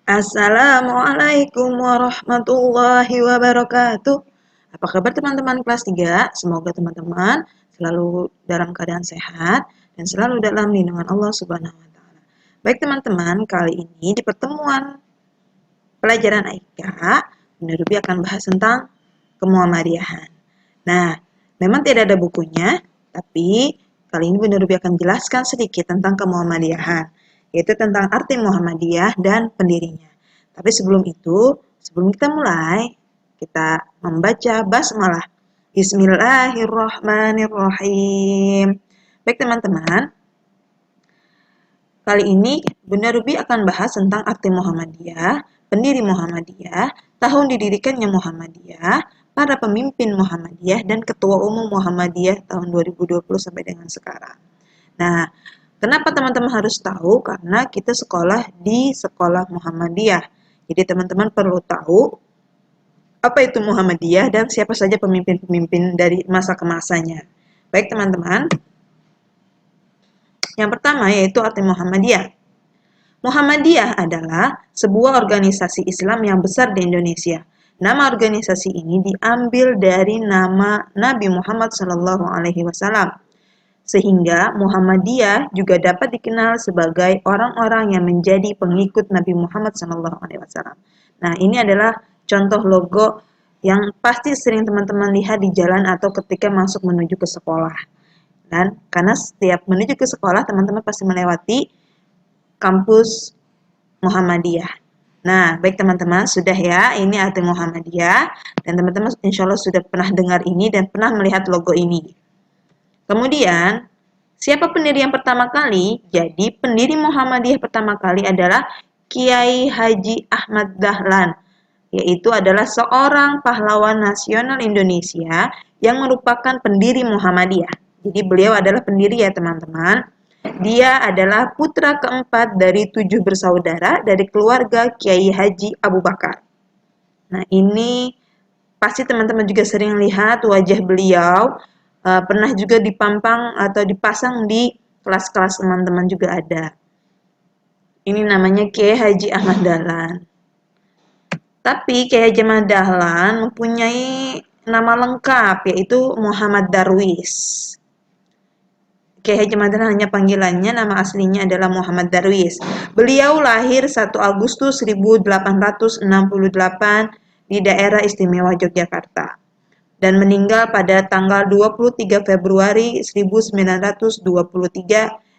Assalamualaikum warahmatullahi wabarakatuh. Apa kabar teman-teman kelas 3? Semoga teman-teman selalu dalam keadaan sehat dan selalu dalam lindungan Allah Subhanahu wa taala. Baik teman-teman, kali ini di pertemuan pelajaran Aika, Bunda Ruby akan bahas tentang kemuhammadiyahan. Nah, memang tidak ada bukunya, tapi kali ini Bunda Ruby akan jelaskan sedikit tentang kemuhammadiyahan, yaitu tentang arti Muhammadiyah dan pendirinya. Tapi sebelum itu, sebelum kita mulai, kita membaca basmalah. Bismillahirrahmanirrahim. Baik teman-teman, kali ini Bunda Ruby akan bahas tentang arti Muhammadiyah, pendiri Muhammadiyah, tahun didirikannya Muhammadiyah, para pemimpin Muhammadiyah, dan ketua umum Muhammadiyah tahun 2020 sampai dengan sekarang. Nah, kenapa teman-teman harus tahu? Karena kita sekolah di sekolah Muhammadiyah. Jadi teman-teman perlu tahu apa itu Muhammadiyah dan siapa saja pemimpin-pemimpin dari masa ke masanya. Baik teman-teman, yang pertama yaitu arti Muhammadiyah. Muhammadiyah adalah sebuah organisasi Islam yang besar di Indonesia. Nama organisasi ini diambil dari nama Nabi Muhammad SAW, sehingga Muhammadiyah juga dapat dikenal sebagai orang-orang yang menjadi pengikut Nabi Muhammad SAW. Nah, ini adalah contoh logo yang pasti sering teman-teman lihat di jalan atau ketika masuk menuju ke sekolah. Dan karena setiap menuju ke sekolah, teman-teman pasti melewati kampus Muhammadiyah. Nah, baik teman-teman, sudah ya, ini arti Muhammadiyah, dan teman-teman insya Allah sudah pernah dengar ini dan pernah melihat logo ini. Kemudian, siapa pendiri yang pertama kali? Jadi, pendiri Muhammadiyah pertama kali adalah Kiai Haji Ahmad Dahlan, yaitu adalah seorang pahlawan nasional Indonesia yang merupakan pendiri Muhammadiyah. Jadi, beliau adalah pendiri ya teman-teman. Dia adalah putra keempat dari 7 bersaudara dari keluarga Kiai Haji Abu Bakar. Nah, ini pasti teman-teman juga sering lihat wajah beliau, pernah juga dipampang atau dipasang di kelas-kelas teman-teman juga ada. Ini namanya Kiai Haji Ahmad Dahlan. Tapi Kiai Haji Ahmad Dahlan mempunyai nama lengkap yaitu Muhammad Darwis. Kiai Haji Ahmad Dahlan hanya panggilannya, nama aslinya adalah Muhammad Darwis. Beliau lahir 1 Agustus 1868 di daerah istimewa Yogyakarta dan meninggal pada tanggal 23 Februari 1923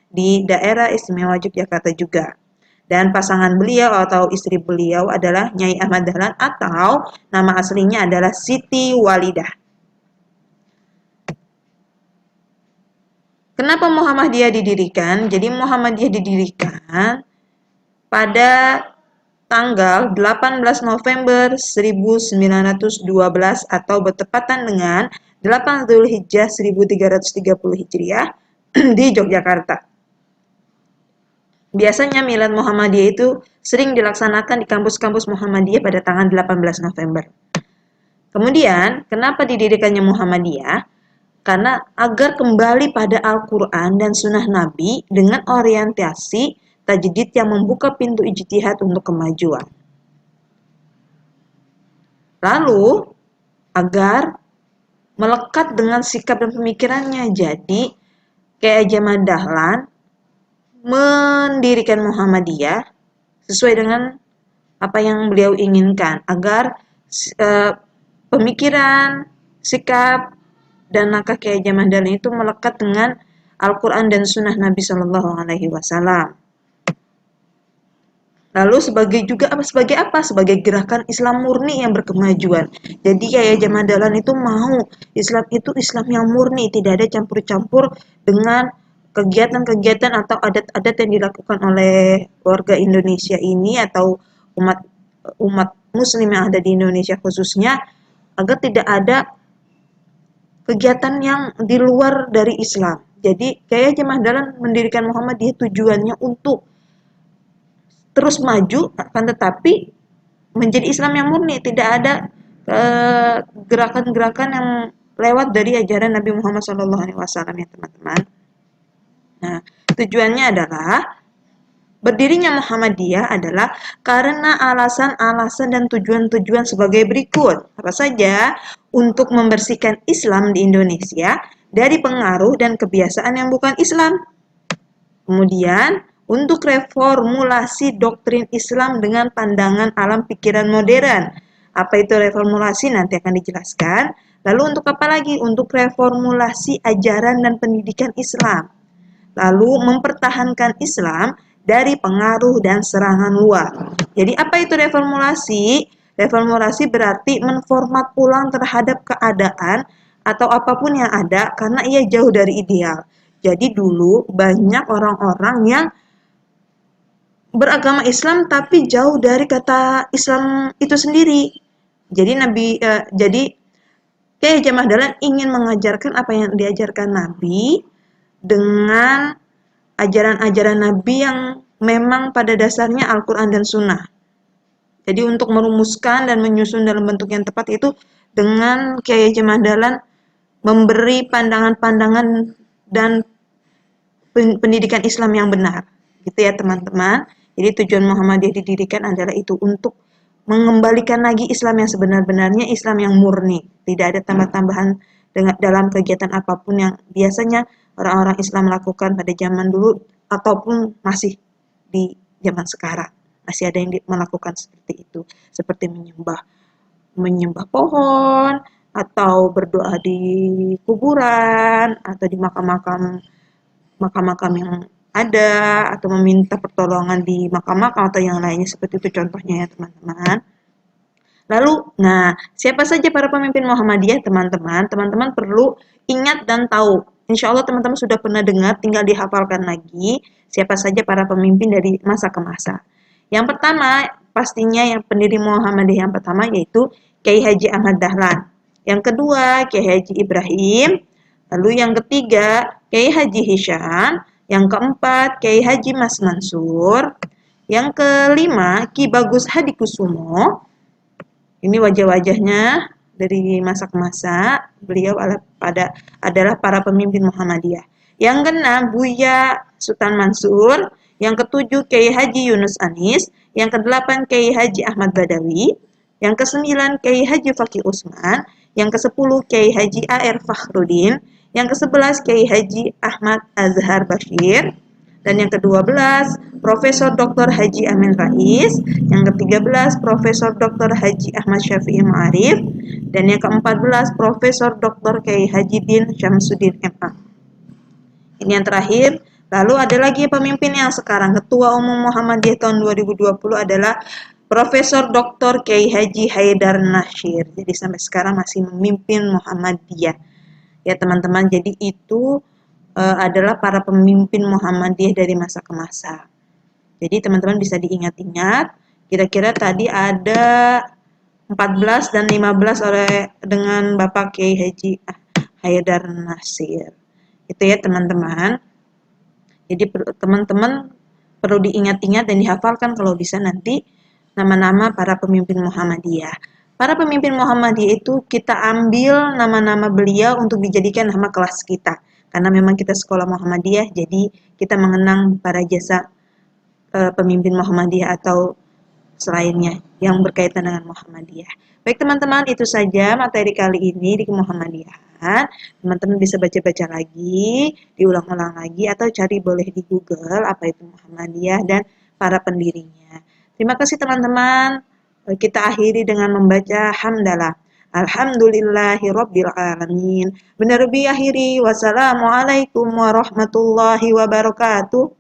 di daerah istimewa Yogyakarta juga. Dan pasangan beliau atau istri beliau adalah Nyai Ahmad Dahlan atau nama aslinya adalah Siti Walidah. Kenapa Muhammadiyah didirikan? Jadi Muhammadiyah didirikan pada tanggal 18 November 1912 atau bertepatan dengan 8 Zulhijjah 1330 Hijriah di Yogyakarta. Biasanya milad Muhammadiyah itu sering dilaksanakan di kampus-kampus Muhammadiyah pada tanggal 18 November. Kemudian, kenapa didirikannya Muhammadiyah? Karena agar kembali pada Al-Quran dan Sunnah Nabi dengan orientasi tajdid yang membuka pintu ijtihad untuk kemajuan. Lalu, agar melekat dengan sikap dan pemikirannya. Jadi, Kiai Haji Ahmad Dahlan mendirikan Muhammadiyah sesuai dengan apa yang beliau inginkan, agar pemikiran, sikap, dan langkah Kiai Haji Ahmad Dahlan itu melekat dengan Al-Quran dan Sunnah Nabi Shallallahu Alaihi Wasallam. Lalu sebagai apa? Sebagai gerakan Islam murni yang berkemajuan. Jadi Kiai Haji Ahmad Dahlan itu mau Islam itu Islam yang murni, tidak ada campur-campur dengan kegiatan-kegiatan atau adat-adat yang dilakukan oleh warga Indonesia ini atau umat Muslim yang ada di Indonesia khususnya, agar tidak ada kegiatan yang di luar dari Islam. Jadi Kiai Haji Ahmad Dahlan mendirikan Muhammadiyah tujuannya untuk terus maju, akan tetapi menjadi Islam yang murni, tidak ada gerakan-gerakan yang lewat dari ajaran Nabi Muhammad SAW ya teman-teman. Nah, tujuannya adalah Berdirinya Muhammadiyah adalah karena alasan-alasan dan tujuan-tujuan sebagai berikut. Apa saja? Untuk membersihkan Islam di Indonesia dari pengaruh dan kebiasaan yang bukan Islam. Kemudian, untuk reformulasi doktrin Islam dengan pandangan alam pikiran modern. Apa itu reformulasi? Nanti akan dijelaskan. Lalu untuk apa lagi? Untuk reformulasi ajaran dan pendidikan Islam. Lalu mempertahankan Islam dari pengaruh dan serangan luar. Jadi apa itu reformulasi? Reformulasi berarti menformat ulang terhadap keadaan atau apapun yang ada karena ia jauh dari ideal. Jadi dulu banyak orang-orang yang beragama Islam tapi jauh dari kata Islam itu sendiri. Jadi Kiai Haji Ahmad Dahlan ingin mengajarkan apa yang diajarkan Nabi dengan ajaran-ajaran Nabi yang memang pada dasarnya Al-Quran dan Sunnah. Jadi untuk merumuskan dan menyusun dalam bentuk yang tepat itu dengan Kiai Haji Ahmad Dahlan memberi pandangan-pandangan dan pendidikan Islam yang benar. Gitu ya teman-teman. Jadi tujuan Muhammadiyah didirikan adalah itu untuk mengembalikan lagi Islam yang sebenar-benarnya, Islam yang murni. Tidak ada tambah-tambahan dalam kegiatan apapun yang biasanya orang-orang Islam lakukan pada zaman dulu ataupun masih di zaman sekarang. Masih ada yang melakukan seperti itu, seperti menyembah pohon atau berdoa di kuburan atau di makam-makam yang ada atau meminta pertolongan di makam-makam atau yang lainnya seperti itu contohnya ya teman-teman. Lalu, nah, siapa saja para pemimpin Muhammadiyah, teman-teman? Teman-teman perlu ingat dan tahu. Insya Allah teman-teman sudah pernah dengar, tinggal dihafalkan lagi siapa saja para pemimpin dari masa ke masa. Yang pertama, pastinya yang pendiri Muhammadiyah yang pertama yaitu Kiai Haji Ahmad Dahlan. Yang kedua, Kiai Haji Ibrahim. Lalu yang ketiga, Kiai Haji Hisham. Yang keempat, Kiai Haji Mas Mansur. Yang kelima, Ki Bagus Hadikusumo. Ini wajah-wajahnya dari masa ke masa. Beliau adalah para pemimpin Muhammadiyah. Yang keenam, Buya Sultan Mansur. Yang ketujuh, Kiai Haji Yunus Anis. Yang kedelapan, Kiai Haji Ahmad Badawi. Yang kesembilan, Kiai Haji Fakih Usman. Yang kesepuluh, Kiai Haji A.R. Fakhrudin. Yang kesebelas, Kiai Haji Ahmad Azhar Bashir. Dan yang ke-12, Profesor Dr. Haji Amin Rais. Yang ke-13, Profesor Dr. Haji Ahmad Syafi'i Ma'arif. Dan yang ke-14, Profesor Dr. Kiai Haji Din Syamsuddin MA. Ini yang terakhir. Lalu ada lagi pemimpin yang sekarang Ketua Umum Muhammadiyah tahun 2020 adalah Profesor Dr. Kiai Haji Haidar Nasir. Jadi sampai sekarang masih memimpin Muhammadiyah. Ya teman-teman, jadi itu adalah para pemimpin Muhammadiyah dari masa ke masa. Jadi teman-teman bisa diingat-ingat, kira-kira tadi ada 14 dan 15 dengan Bapak Kiai Haji Haidar Nasir. Itu ya teman-teman. Jadi teman-teman perlu diingat-ingat dan dihafalkan kalau bisa nanti nama-nama para pemimpin Muhammadiyah. Para pemimpin Muhammadiyah itu kita ambil nama-nama beliau untuk dijadikan nama kelas kita. Karena memang kita sekolah Muhammadiyah, jadi kita mengenang para jasa pemimpin Muhammadiyah atau selainnya yang berkaitan dengan Muhammadiyah. Baik teman-teman, itu saja materi kali ini di Muhammadiyahan. Teman-teman bisa baca-baca lagi, diulang-ulang lagi, atau cari boleh di Google apa itu Muhammadiyah dan para pendirinya. Terima kasih teman-teman. Kita akhiri dengan membaca hamdalah. Alhamdulillahirobbilalamin. Benar akhiri. Wassalamualaikum warahmatullahi wabarakatuh.